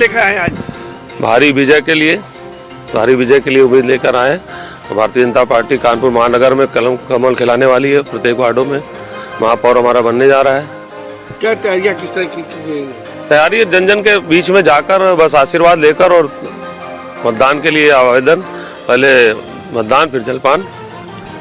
लेकर आए आज भारी विजय के लिए उम्मीद लेकर आए। भारतीय जनता पार्टी कानपुर महानगर में कमल खिलाने वाली है। प्रत्येक वार्डों में महापौर हमारा बनने जा रहा है। क्या तैयारियां किस तरह की तैयारी जन जन के बीच में जाकर बस आशीर्वाद लेकर और मतदान के लिए आवेदन, पहले मतदान फिर जलपान।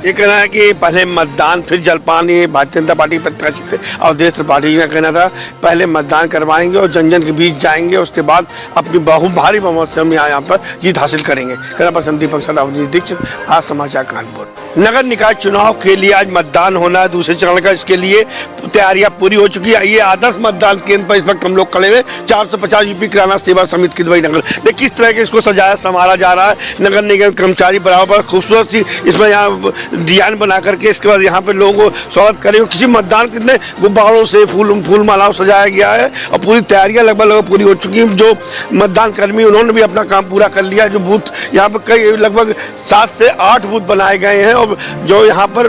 ये कहना है कि पहले मतदान फिर जलपान। ये भारतीय जनता पार्टी प्रत्याशी थे अवधेश त्रिपाठी का कहना था पहले मतदान करवाएंगे और जन जन के बीच जाएंगे, उसके बाद अपनी भारी बहुमत से हम यहाँ पर जीत हासिल करेंगे। कहना पसंद दीपक सदावनी दीक्षित, आज समाचार कानपुर। नगर निकाय चुनाव के लिए आज मतदान होना है दूसरे चरण का। इसके लिए तैयारियां पूरी हो चुकी है। ये आदर्श मतदान केंद्र पर इस वक्त हम लोग खड़े हुए 450 यूपी किराना सेवा समिति की दुबई नगर। देखिए किस तरह के इसको सजाया संवारा जा रहा है। नगर निगम कर्मचारी बराबर खूबसूरत सी इसमें यहाँ डिजाइन बना करके इसके बाद यहाँ पे लोगों को स्वागत करेंगे। किसी मतदान कितने गुब्बारों से फूल मालाओं सजाया गया है और पूरी तैयारियां लगभग पूरी हो चुकी हैं। जो मतदान कर्मी उन्होंने भी अपना काम पूरा कर लिया। जो बूथ यहाँ पर कई लगभग 7 से 8 बूथ बनाए गए हैं और जो यहाँ पर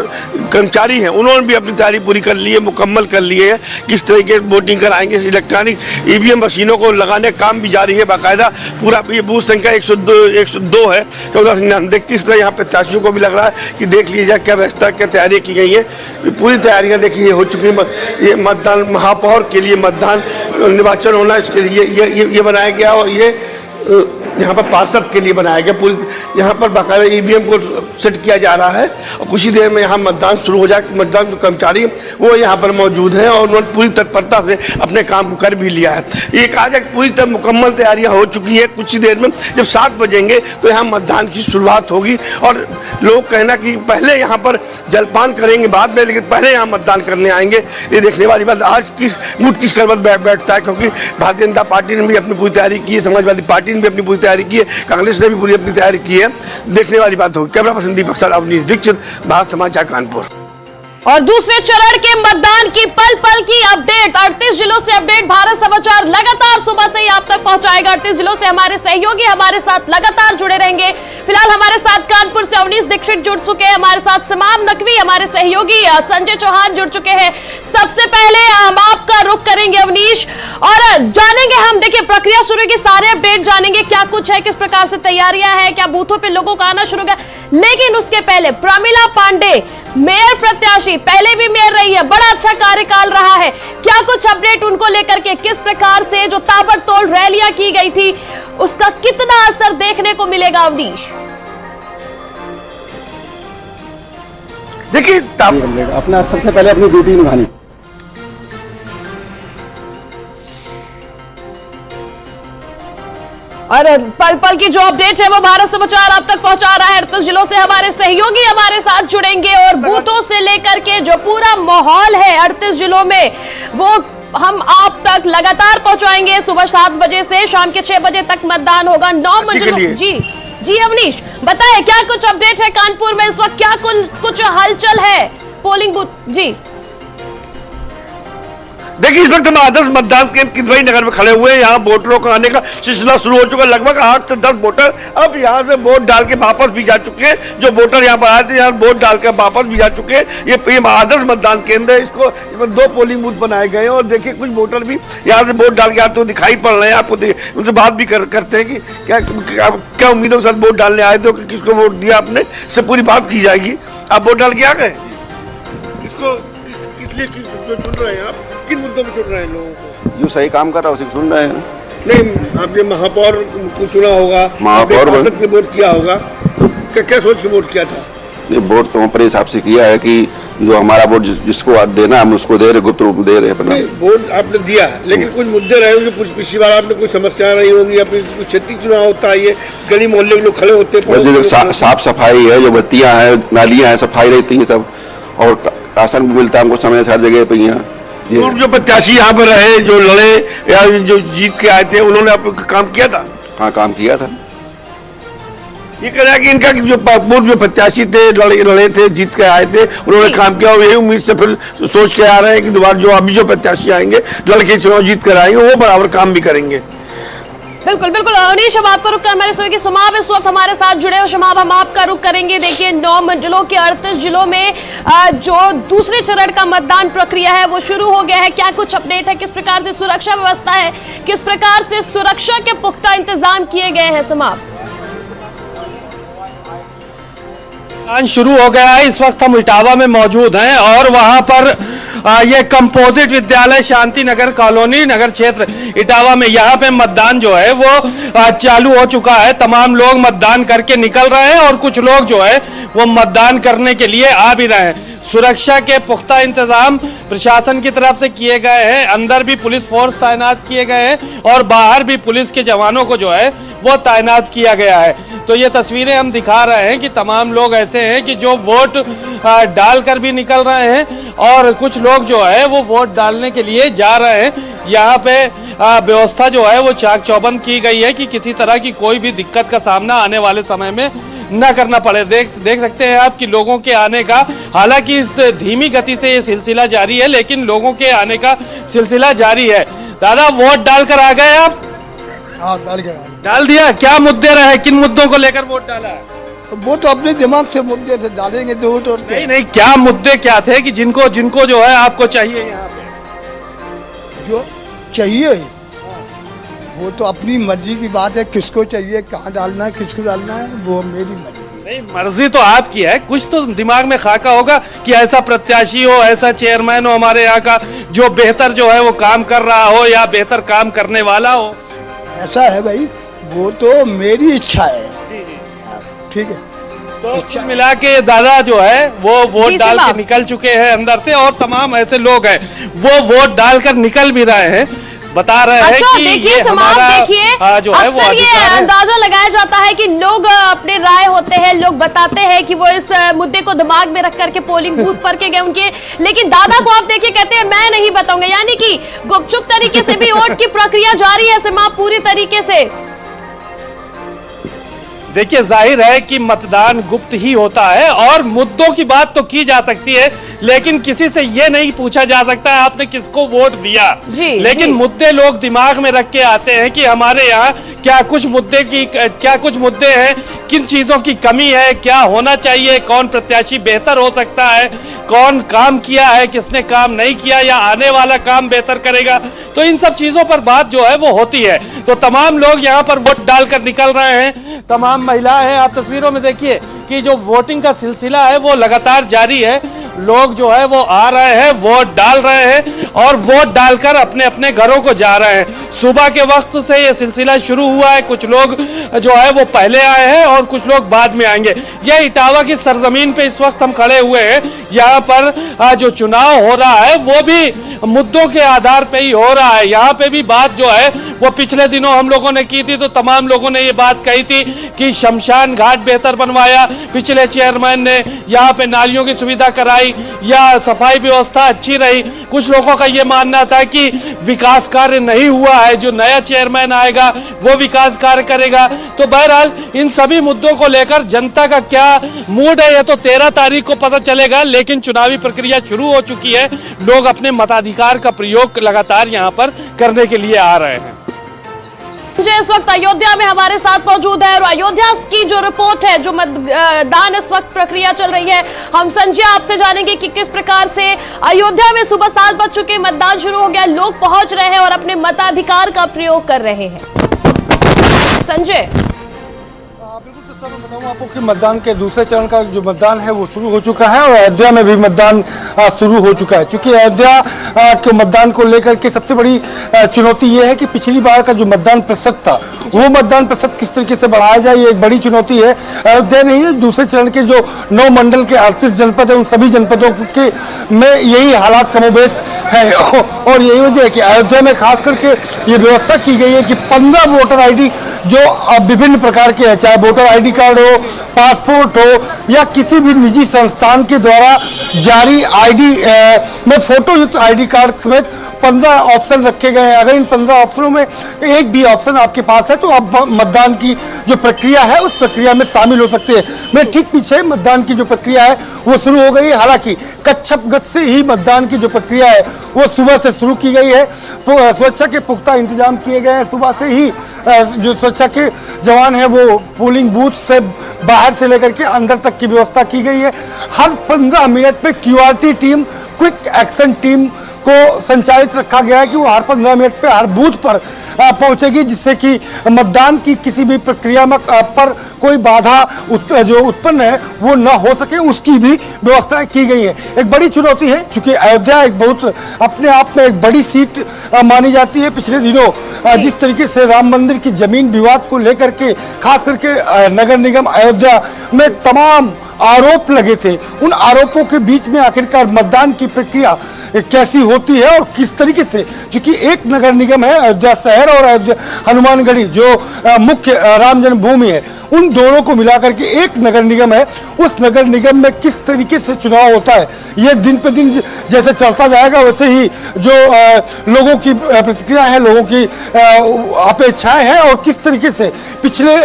कर्मचारी हैं उन्होंने भी अपनी तैयारी पूरी कर ली है, मुकम्मल कर लिए हैं। किस तरीके वोटिंग कराएंगे, इलेक्ट्रॉनिक ईवीएम मशीनों को लगाने का काम भी जारी है बाकायदा। पूरा ये बूथ संख्या 102 है 1499। किस तरह यहाँ प्रत्याशियों को भी लग रहा है कि देख लीजिए क्या व्यवस्था क्या तैयारी की गई है। पूरी तैयारियां देखिए हो चुकी हैं। ये मतदान महापौर के लिए मतदान निर्वाचन होना, इसके लिए ये बनाया गया और ये यहाँ पर पार्षद के लिए बनाया गया। पूरी यहाँ पर बाकायदा ईवीएम को सेट किया जा रहा है और कुछ ही देर में यहाँ मतदान शुरू हो जाए। मतदान कर्मचारी वो यहाँ पर मौजूद हैं और उन्होंने पूरी तत्परता से अपने काम को कर भी लिया है। एक आज पूरी तरह मुकम्मल तैयारियाँ हो चुकी है। कुछ ही देर में जब 7 बजेंगे तो यहाँ मतदान की शुरुआत होगी और लोग कहना कि पहले यहाँ पर जलपान करेंगे बाद में, लेकिन पहले यहाँ मतदान करने आएंगे। ये देखने वाली बात आज किस करवट बैठता है, क्योंकि भारतीय जनता पार्टी ने भी अपनी पूरी तैयारी की है, समाजवादी पार्टी ने भी अपनी पूरी तैयारी की है, कांग्रेस ने भी पूरी अपनी तैयारी की है। देखने वाली बात होगी। कैमरा पर्सन दीपक सदावनी दीक्षित, भारत समाचार कानपुर। और दूसरे चरण के मतदान की पल पल की अपडेट 38 जिलों से अपडेट भारत समाचार लगातार सुबह से ही आप तक पहुंचाएगा। 38 जिलों से हमारे सहयोगी हमारे साथ लगातार जुड़े रहेंगे। फिलहाल हमारे साथ कानपुर से अवनीश दीक्षित जुड़ चुके हैं, हमारे साथ समाम नकवी हमारे सहयोगी संजय चौहान जुड़ चुके हैं। सबसे पहले हम आपका रुख करेंगे अवनीश और जानेंगे हम, देखिए प्रक्रिया शुरू की, सारे अपडेट जानेंगे क्या कुछ है, किस प्रकार से तैयारियां हैं, क्या बूथों पे लोगों का आना शुरू हो गया। लेकिन उसके पहले प्रमिला पांडे मेयर प्रत्याशी, पहले भी मेयर रही है, बड़ा अच्छा कार्यकाल रहा है। क्या कुछ अपडेट उनको लेकर के, किस प्रकार से जो ताबड़तोड़ रैलियां की गई थी उसका कितना असर देखने को मिलेगा अवनीश? देखिए अपना सबसे पहले अपनी ड्यूटी निभानी। और पल पल की जो अपडेट है वो भारत समाचार आप तक पहुंचा रहा है। 38 जिलों से हमारे सहयोगी हमारे साथ जुड़ेंगे और बूथों से लेकर के जो पूरा माहौल है 38 जिलों में वो हम आप तक लगातार पहुंचाएंगे। सुबह 7 बजे से शाम के 6 बजे तक मतदान होगा 9 मंजिलों। जी अवनीश बताएं क्या कुछ अपडेट है कानपुर में इस वक्त, क्या कुछ हलचल है पोलिंग बूथ? जी देखिए इस वक्त हम आदर्श मतदान केंद्र किदवई नगर में खड़े हुए हैं। यहाँ वोटरों का आने का सिलसिला शुरू हो चुका है। लगभग 8 से 10 वोटर अब यहाँ से वोट डाल के वापस भी जा चुके हैं। जो वोटर यहाँ पर आए थे यहाँ वोट डाल के वापस भी जा चुके हैं। ये आदर्श मतदान केंद्र है। इसमें 2 पोलिंग बूथ बनाए गए हैं और देखिए कुछ वोटर भी यहाँ से वोट डाल के आते हुए दिखाई पड़ रहे हैं। आपको उनसे बात भी करते हैं कि क्या उम्मीदों के साथ वोट डालने आए थे, किसको वोट दिया आपने, इससे पूरी बात की जाएगी। आप वोट डाल के आ गए, किसको किस लिए जो चुन रहे हैं आप, किन मुद्दों में चुन रहे हैं लोगों को? जो सही काम कर रहा है उसे सुन रहे हैं। नहीं, आपने महापौर को चुना होगा, महापौर ने वोट किया होगा, क्या सोच के वोट किया था? ये वोट तो अपने हिसाब से किया है कि जो हमारा वोट जिसको देना हम उसको दे रहे, गुप्त रूप दे रहे अपना वोट आपने दिया। लेकिन कुछ मुद्दे रहे होंगे, कुछ पिछली बार आपने कोई समस्या रही होगी, अपनी कुछ क्षेत्रीय चुनाव होता है, ये गली मोहल्ले के लोग खड़े होते हैं, साफ सफाई है, जो बत्तियां हैं नालियां हैं सफाई रहती है सब, और राशन भी मिलता है हमको समय से हर जगह पे। यहाँ जो प्रत्याशी यहाँ पर रहे, जो लड़े या जो जीत के आए थे, उन्होंने आपका काम किया था? हाँ काम किया था। ये कह रहा है कि इनका जो पूर्व में प्रत्याशी थे, लड़े थे, जीत के आए थे, उन्होंने काम किया और यही उम्मीद से फिर सोच के आ रहे हैं कि दोबारा जो अभी जो प्रत्याशी आएंगे लड़के चुनाव जीत कर आएंगे वो बराबर काम भी करेंगे। बिल्कुल बिल्कुल अवनीश, अब आपका रुख हमारे शो की समाप्त इस वक्त हमारे साथ जुड़े हो शमाब, हम आपका रुख करेंगे। देखिए 9 मंडलों के 38 जिलों में जो दूसरे चरण का मतदान प्रक्रिया है वो शुरू हो गया है। क्या कुछ अपडेट है, किस प्रकार से सुरक्षा व्यवस्था है, किस प्रकार से सुरक्षा के पुख्ता इंतजाम किए गए हैं समाब? शुरू हो गया है। इस वक्त हम इटावा में मौजूद हैं और वहां पर ये कंपोजिट विद्यालय शांति नगर कॉलोनी नगर क्षेत्र इटावा में यहाँ पे मतदान जो है वो चालू हो चुका है। तमाम लोग मतदान करके निकल रहे हैं और कुछ लोग जो है वो मतदान करने के लिए आ भी रहे हैं। सुरक्षा के पुख्ता इंतजाम प्रशासन की तरफ से किए गए हैं। अंदर भी पुलिस फोर्स तैनात किए गए हैं और बाहर भी पुलिस के जवानों को जो है वो तैनात किया गया है। तो ये तस्वीरें हम दिखा रहे हैं कि तमाम लोग ऐसे हैं कि जो वोट डालकर भी निकल रहे हैं और कुछ लोग जो है वो वोट डालने के लिए जा रहे हैं। यहाँ पे व्यवस्था जो है वो चाक चौबंद की गई है कि किसी तरह की कोई भी दिक्कत का सामना आने वाले समय में न करना पड़े। देख सकते हैं आप कि लोगों के आने का, हालांकि इस धीमी गति से ये सिलसिला जारी है लेकिन लोगों के आने का सिलसिला जारी है। दादा वोट डालकर आ गए आप? हाँ डाल दिया। क्या मुद्दे रहे, किन मुद्दों को लेकर वोट डाला? वो तो अपने दिमाग से मुद्दे डालेंगे तो वोट। और नहीं, क्या मुद्दे क्या थे कि जिनको जो है आपको चाहिए यहाँ पे? जो चाहिए वो तो अपनी मर्जी की बात है, किसको चाहिए, कहाँ डालना है, किसको डालना है, वो मेरी मर्जी। नहीं, मर्जी तो आपकी है, कुछ तो दिमाग में खाका होगा कि ऐसा प्रत्याशी हो, ऐसा चेयरमैन हो हमारे यहाँ का जो बेहतर जो है वो काम कर रहा हो या बेहतर काम करने वाला हो। ऐसा है भाई, वो तो मेरी इच्छा है। ठीक है, तो कुल मिला के दादा जो है वो वोट डाल के निकल चुके हैं अंदर से और तमाम ऐसे लोग हैं वो वोट डालकर निकल भी रहे हैं। बता रहे हैं कि देखिए समाप्त, देखिए जो है वो अक्सर ये अंदाजा लगाया जाता है कि लोग अपने राय होते हैं, लोग बताते हैं कि वो इस मुद्दे को दिमाग में रख करके पोलिंग बूथ पर के गए उनके, लेकिन दादा को आप देखिए कहते हैं मैं नहीं बताऊंगा, यानी कि गुपचुप तरीके से भी वोट की प्रक्रिया जारी है समाप्त पूरी तरीके से। देखिए जाहिर है कि मतदान गुप्त ही होता है और मुद्दों की बात तो की जा सकती है लेकिन किसी से ये नहीं पूछा जा सकता है आपने किसको वोट दिया। लेकिन मुद्दे लोग दिमाग में रख के आते हैं कि हमारे यहाँ क्या कुछ मुद्दे हैं, किन चीजों की कमी है, क्या होना चाहिए, कौन प्रत्याशी बेहतर हो सकता है, कौन काम किया है, किसने काम नहीं किया या आने वाला काम बेहतर करेगा। तो इन सब चीजों पर बात जो है वो होती है। तो तमाम लोग यहाँ पर वोट डालकर निकल रहे हैं, तमाम महिलाएं हैं। आप तस्वीरों में देखिए कि जो वोटिंग का सिलसिला है वो लगातार जारी है। लोग जो है वो आ रहे हैं, वोट डाल रहे हैं और वोट डालकर अपने अपने घरों को जा रहे हैं। सुबह के वक्त से ये सिलसिला शुरू हुआ है, कुछ लोग जो है वो पहले आए हैं और कुछ लोग बाद में आएंगे। यह इटावा की सरजमीन पे इस वक्त हम खड़े हुए हैं। यहाँ पर जो चुनाव हो रहा है वो भी मुद्दों के आधार पे ही हो रहा है। यहाँ पे भी बात जो है वो पिछले दिनों हम लोगों ने की थी तो तमाम लोगों ने ये बात कही थी कि शमशान घाट बेहतर बनवाया, पिछले चेयरमैन ने यहाँ पे नालियों की सुविधा कराई या सफाई व्यवस्था अच्छी रही। कुछ लोगों का ये मानना था कि विकास कार्य नहीं हुआ है, जो नया चेयरमैन आएगा वो विकास कार्य करेगा। तो बहरहाल इन सभी मुद्दों को लेकर जनता का क्या मूड है ये तो 13 तारीख को पता चलेगा, लेकिन चुनावी प्रक्रिया शुरू हो चुकी है। लोग अपने मताधिकार का प्रयोग लगातार यहाँ पर करने के लिए आ रहे हैं। इस वक्त अयोध्या में हमारे साथ मौजूद है और अयोध्या की जो रिपोर्ट है, जो मतदान इस वक्त प्रक्रिया चल रही है, हम संजय आपसे जानेंगे कि किस प्रकार से अयोध्या में सुबह 7 बज चुके, मतदान शुरू हो गया, लोग पहुंच रहे हैं और अपने मताधिकार का प्रयोग कर रहे हैं। संजय बिल्कुल मैं बताऊं आपको कि मतदान के दूसरे चरण का जो मतदान है वो शुरू हो चुका है और अयोध्या में भी मतदान शुरू हो चुका है। क्योंकि अयोध्या के मतदान को लेकर के सबसे बड़ी चुनौती ये है कि पिछली बार का जो मतदान प्रतिशत था वो मतदान प्रतिशत किस तरीके से बढ़ाया जाए, ये एक बड़ी चुनौती है। अयोध्या नहीं है, दूसरे चरण के जो 9 मंडल के 38 जनपद है उन सभी जनपदों के में यही हालात कमोबेश है और यही वजह है कि अयोध्या में खास करके ये व्यवस्था की गई है कि 15 वोटर ID जो विभिन्न प्रकार के हैं, चाहे वोटर ID कार्ड हो, पासपोर्ट हो या किसी भी निजी संस्थान के द्वारा जारी ID में फोटो युक्त ID कार्ड समेत 15 ऑप्शन रखे गए हैं। अगर इन 15 ऑप्शनों में एक भी ऑप्शन आपके पास है तो आप मतदान की जो प्रक्रिया है उस प्रक्रिया में शामिल हो सकते हैं। मैं ठीक पीछे मतदान की जो प्रक्रिया है वो शुरू हो गई है। हालांकि कच्छप गति से ही मतदान की जो प्रक्रिया है वो सुबह से शुरू की गई है। तो सुरक्षा के पुख्ता इंतजाम किए गए हैं। सुबह से ही जो सुरक्षा के जवान हैं वो पोलिंग बूथ से बाहर से लेकर के अंदर तक की व्यवस्था की गई है। हर 15 मिनट पे QRT team, quick action team को संचालित रखा गया है कि वो हर 15 मिनट पे हर बूथ पर पहुंचेगी, जिससे कि मतदान की किसी भी प्रक्रिया में पर कोई बाधा जो उत्पन्न है वो न हो सके, उसकी भी व्यवस्था की गई है। एक बड़ी चुनौती है क्योंकि अयोध्या एक बहुत अपने आप में एक बड़ी सीट मानी जाती है। पिछले दिनों जिस तरीके से राम मंदिर की जमीन विवाद को लेकर के खास करके नगर निगम अयोध्या में तमाम आरोप लगे थे, उन आरोपों के बीच में आखिरकार मतदान की प्रक्रिया कैसी होती है और किस तरीके से, क्योंकि एक नगर निगम है अयोध्या शहर और अयोध्या हनुमानगढ़ी जो मुख्य राम जन्मभूमि है, उन दोनों को मिलाकर के एक नगर निगम है। उस नगर निगम में किस तरीके से चुनाव होता है ये दिन पे दिन जैसे चलता जाएगा वैसे ही जो लोगों की प्रतिक्रिया है, लोगों की अपेक्षाएं हैं और किस तरीके से पिछले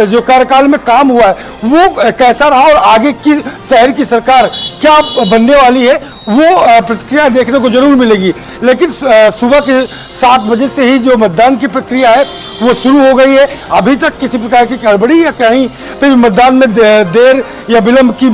जो कार्यकाल में काम हुआ है वो कैसा रहा और आगे की शहर की सरकार क्या बनने वाली है वो प्रतिक्रिया देखने को जरूर मिलेगी। लेकिन सुबह के 7 बजे से ही जो मतदान की प्रक्रिया है वो शुरू हो गई है। अभी तक किसी प्रकार की गड़बड़ी या कहीं पे भी मतदान में देर या विलंब की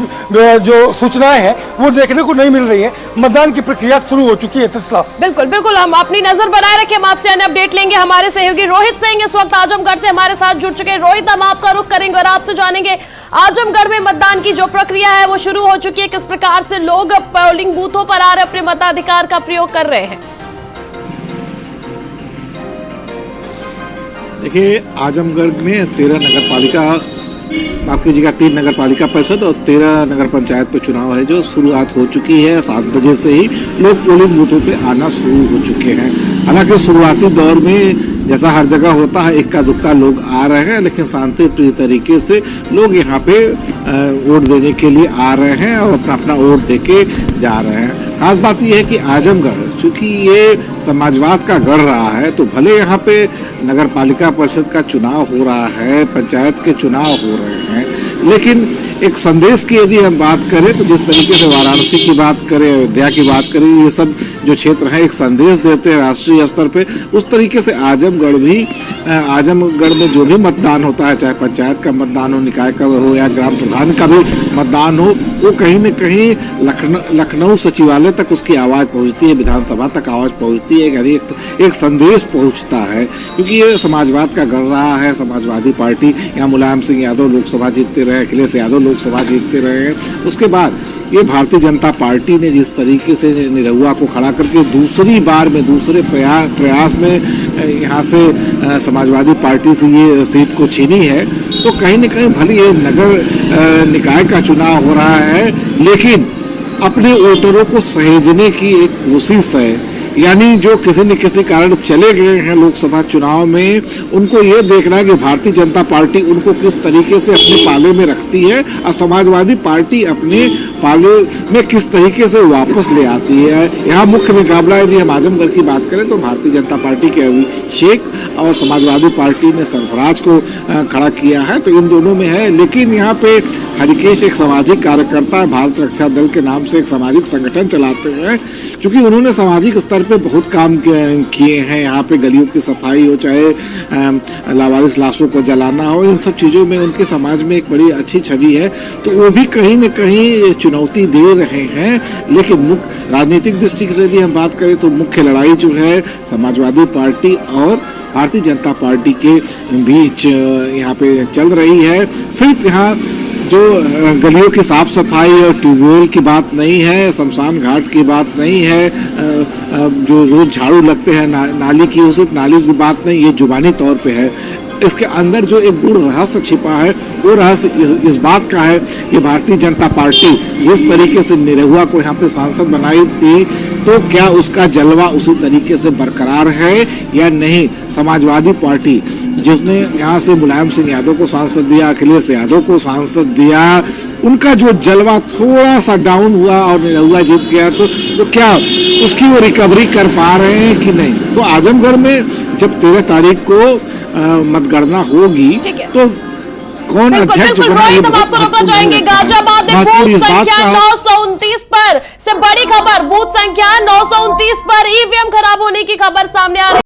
जो सूचनाएं हैं वो देखने को नहीं मिल रही है। मतदान की प्रक्रिया शुरू हो चुकी है। बिल्कुल बिल्कुल, हम अपनी नजर बनाए रखें, हम आपसे अन्य अपडेट लेंगे। हमारे सहयोगी रोहित सिंह इस वक्त आजमगढ़ से हमारे साथ जुड़ चुके हैं। रोहित, हम आपका रुख करेंगे और आपसे जानेंगे आजमगढ़ में मतदान की जो प्रक्रिया है वो शुरू हो चुकी है, किस प्रकार से लोग पोलिंग बूथों पर आ रहे अपने मताधिकार का प्रयोग कर रहे हैं। देखिए, आजमगढ़ में 13 नगर पालिका, माफ कीजिएगा 3 नगर पालिका परिषद और 13 नगर पंचायत पे चुनाव है जो शुरुआत हो चुकी है। 7 बजे से ही लोग पोलिंग बूथों पे आना शुरू हो चुके हैं। हालांकि शुरुआती दौर में जैसा हर जगह होता है इक्का दुक्का लोग आ रहे हैं, लेकिन शांतिप्रिय तरीके से लोग यहाँ पे वोट देने के लिए आ रहे हैं और अपना अपना वोट देके जा रहे हैं। खास बात यह है कि आजमगढ़ चूंकि ये समाजवाद का गढ़ रहा है, तो भले यहाँ पे नगर पालिका परिषद का चुनाव हो रहा है, पंचायत के चुनाव हो रहे हैं, लेकिन एक संदेश की यदि हम बात करें तो जिस तरीके से वाराणसी की बात करें, अयोध्या की बात करें, ये सब जो क्षेत्र हैं एक संदेश देते हैं राष्ट्रीय स्तर पे, उस तरीके से आजमगढ़ में जो भी मतदान होता है, चाहे पंचायत का मतदान हो, निकाय का हो या ग्राम प्रधान का भी मतदान हो, वो कहीं न कहीं लखनऊ सचिवालय तक उसकी आवाज़ पहुँचती है, विधानसभा तक आवाज़ पहुँचती है, यानी एक संदेश पहुँचता है। क्योंकि ये समाजवाद का गढ़ रहा है। समाजवादी पार्टी, यहाँ मुलायम सिंह यादव लोकसभा जीतते रहे, अखिलेश यादव लोकसभा जीतते रहे हैं। उसके बाद ये भारतीय जनता पार्टी ने जिस तरीके से निरहुआ को खड़ा करके दूसरी बार में दूसरे प्रयास में यहाँ से समाजवादी पार्टी से ये सीट को छीनी है, तो कहीं न कहीं भले ये नगर निकाय का चुनाव हो रहा है, लेकिन अपने वोटरों को सहेजने की एक कोशिश है। यानी जो किसी न किसी कारण चले गए हैं लोकसभा चुनाव में, उनको ये देखना है कि भारतीय जनता पार्टी उनको किस तरीके से अपने पाले में रखती है और समाजवादी पार्टी अपने पाले में किस तरीके से वापस ले आती है। यहाँ मुख्य मुकाबला यदि हम आजमगढ़ की बात करें तो भारतीय जनता पार्टी के अभिषेक और समाजवादी पार्टी ने सरफराज को खड़ा किया है, तो इन दोनों में है। लेकिन यहाँ पे हरिकेश एक सामाजिक कार्यकर्ता, भारत रक्षा दल के नाम से एक सामाजिक संगठन चलाते हैं। चूँकि उन्होंने सामाजिक स्तर पे बहुत काम किए हैं, यहाँ पे गलियों की सफाई हो, चाहे लावारिस लाशों को जलाना हो, इन सब चीज़ों में उनके समाज में एक बड़ी अच्छी छवि है, तो वो भी कहीं न कहीं चुनौती दे रहे हैं। लेकिन मुख्य राजनीतिक दृष्टि से यदि हम बात करें तो मुख्य लड़ाई जो है समाजवादी पार्टी और भारतीय जनता पार्टी के बीच यहाँ पे चल रही है। सिर्फ यहाँ जो गलियों की साफ सफाई और ट्यूबवेल की बात नहीं है, शमशान घाट की बात नहीं है, जो रोज झाड़ू लगते हैं नाली की, सिर्फ नाली की बात नहीं, ये जुबानी तौर पे है। इसके अंदर जो एक गूढ़ रहस्य छिपा है वो रहस्य इस बात का है कि भारतीय जनता पार्टी जिस तरीके से निरहुआ को यहाँ पे सांसद बनाई थी, तो क्या उसका जलवा उसी तरीके से बरकरार है या नहीं। समाजवादी पार्टी जिसने यहाँ से मुलायम सिंह यादव को सांसद दिया, अखिलेश यादव को सांसद दिया, उनका जो जलवा थोड़ा सा डाउन हुआ और निरहुआ जीत गया, तो क्या उसकी वो रिकवरी कर पा रहे हैं कि नहीं। तो आजमगढ़ में जब 13 तारीख को मतगणना होगी तो कौन अध्यक्ष बना, हम आपको रोकना चाहेंगे। गाजियाबाद में बूथ संख्या 929 पर से बड़ी खबर, बूथ संख्या 929 पर ईवीएम खराब होने की खबर सामने आ रही है।